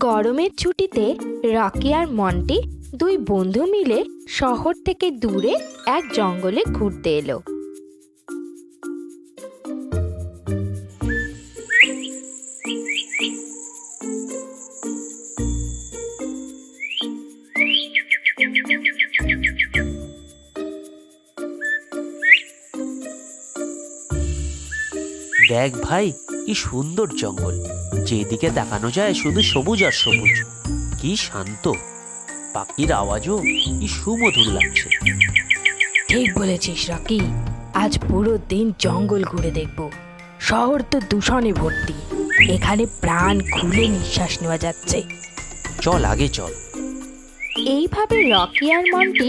গরমের ছুটিতে রকি আর মন্টি দুই বন্ধু মিলে শহর থেকে দূরে এক জঙ্গলে ঘুরতে এলো। দেখ ভাই, কি সুন্দর জঙ্গল, যেদিকে তাকানো যায় শুধু সবুজ আর সবুজ। কি শান্ত, পাখির আওয়াজও কি সুমধুর লাগছে। ঠিক বলেছিস রকি, আজ পুরো দিন জঙ্গল ঘুরে দেখব। শহর তো দূষণে ভর্তি, এখানে প্রাণ খুলে নিঃশ্বাস নেওয়া যাচ্ছে। চল আগে চল। এইভাবে রকি আর মন্টি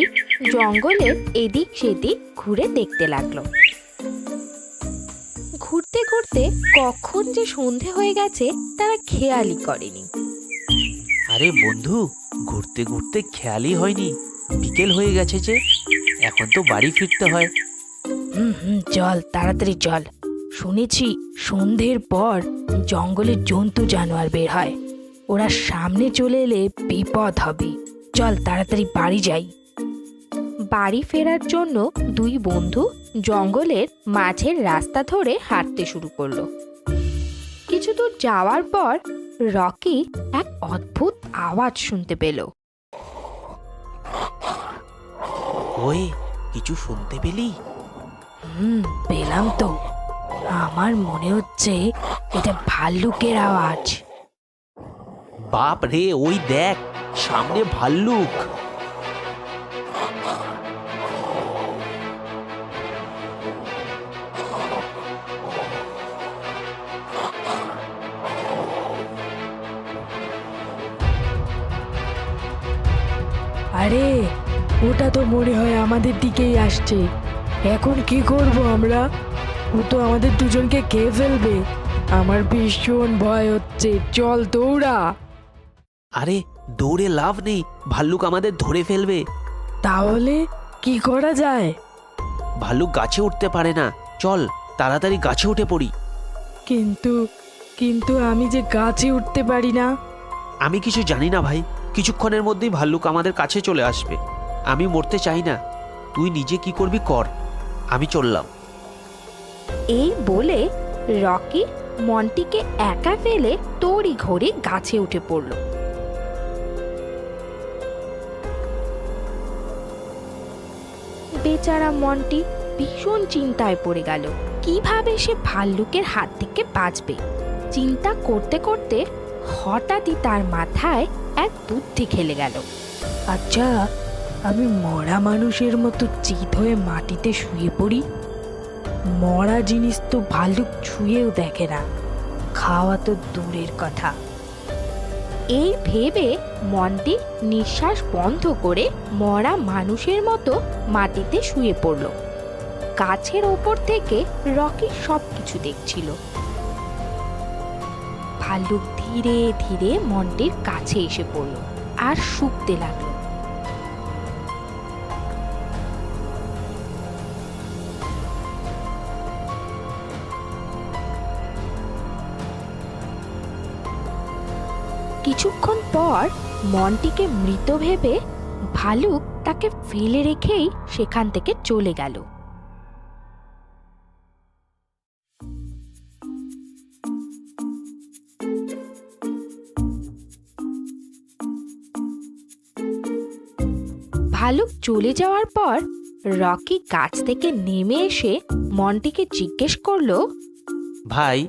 জঙ্গলের এদিক সেদিক ঘুরে দেখতে লাগলো। ঘুরতে ঘুরতে কখন যে সন্ধে হয়ে গেছে তারা খেয়ালই করেনি। আরে বন্ধু, ঘুরতে ঘুরতে খেয়ালই হয়নি বিকেল হয়ে গেছে যে। এখন তো বাড়ি ফিরতে হয়। চল তাড়াতাড়ি চল। শুনেছি সন্ধ্যের পর জঙ্গলে জন্তু জানোয়ার বের হয়, ওরা সামনে চলে এলে বিপদ হবে। চল তাড়াতাড়ি বাড়ি যাই। বাড়ি ফেরার জন্য দুই বন্ধু জঙ্গলের মাঝের রাস্তা ধরে হাঁটতে শুরু করলো। কিছু দূর যাওয়ার পর রকি এক অদ্ভুত আওয়াজ শুনতে পেল। ওই, কিছু শুনতে পেলি? পেলাম তো। আমার মনে হচ্ছে এটা ভাল্লুকের আওয়াজ। বাপ রে, ওই দেখ, সামনে ভাল্লুক। আরে, ওটা তো মনে হয় আমাদের দিকেই আসছে। এখন কি করব আমরা? ও তো আমাদের দুজনকে খেয়ে ফেলবে। আমার ভীষণ ভয় হচ্ছে, চল দৌড়া। আরে দৌড়ে লাভ নেই, ভাল্লুক আমাদের ধরে ফেলবে। তাহলে কি করা যায়? ভাল্লুক গাছে উঠতে পারে না, চল তাড়াতাড়ি গাছে উঠে পড়ি। কিন্তু কিন্তু আমি যে গাছে উঠতে পারি না। আমি কিছু জানি না ভাই, কিছুক্ষণের মধ্যেই ভাল্লুক আমাদের কাছে চলে আসবে। আমি মরতে চাই না, তুই নিজে কি করবি কর, আমি চললাম। এই বলে রকি মন্টিকে একা ফেলে তড়ি ঘড়ি গাছে উঠে পড়ল। বেচারা মন্টি ভীষণ চিন্তায় পড়ে গেল, কিভাবে সে ভাল্লুকের হাত থেকে বাঁচবে। চিন্তা করতে করতে হঠাৎই তার মাথায় এক বুদ্ধি খেলে গেল। আচ্ছা, আমি মরা মানুষের মতো চিত হয়ে মাটিতে শুয়ে পড়ি। মরা জিনিস তো ভাল্লুক ছুঁয়েও দেখে না, খাওয়া তো দূরের কথা। এই ভেবে মন্টি নিঃশ্বাস বন্ধ করে মরা মানুষের মতো মাটিতে শুয়ে পড়ল। গাছের ওপর থেকে রকি সবকিছু দেখছিল। ভাল্লুক ধীরে ধীরে মন্টির কাছে এসে পড়ল আর শুকতে লাগলো। কিছুক্ষণ পর মন্টিকে মৃত ভেবে ভালুক তাকে ফেলে রেখেই সেখান থেকে চলে গেল। ভালুক চলে যাওয়ার পর রকি গাছ থেকে নেমে এসে মন্টিকে জিজ্ঞেস করলো, ভাই,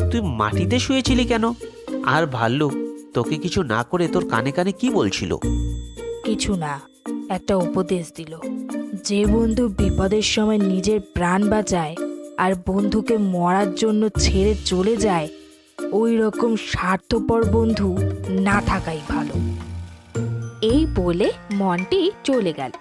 তুই মাটিতে শুয়েছিলি কেন? আর ভাল্লুক তোকে কিছু না করে তোর কানে কানে কি বলছিল? কিছু না, একটা উপদেশ দিল। যে বন্ধু বিপদের সময় নিজের প্রাণ বাঁচায় আর বন্ধুকে মরার জন্য ছেড়ে চলে যায়, ওই রকম স্বার্থপর বন্ধু না থাকাই ভালো। এই বলে মন্টি চলে গেল।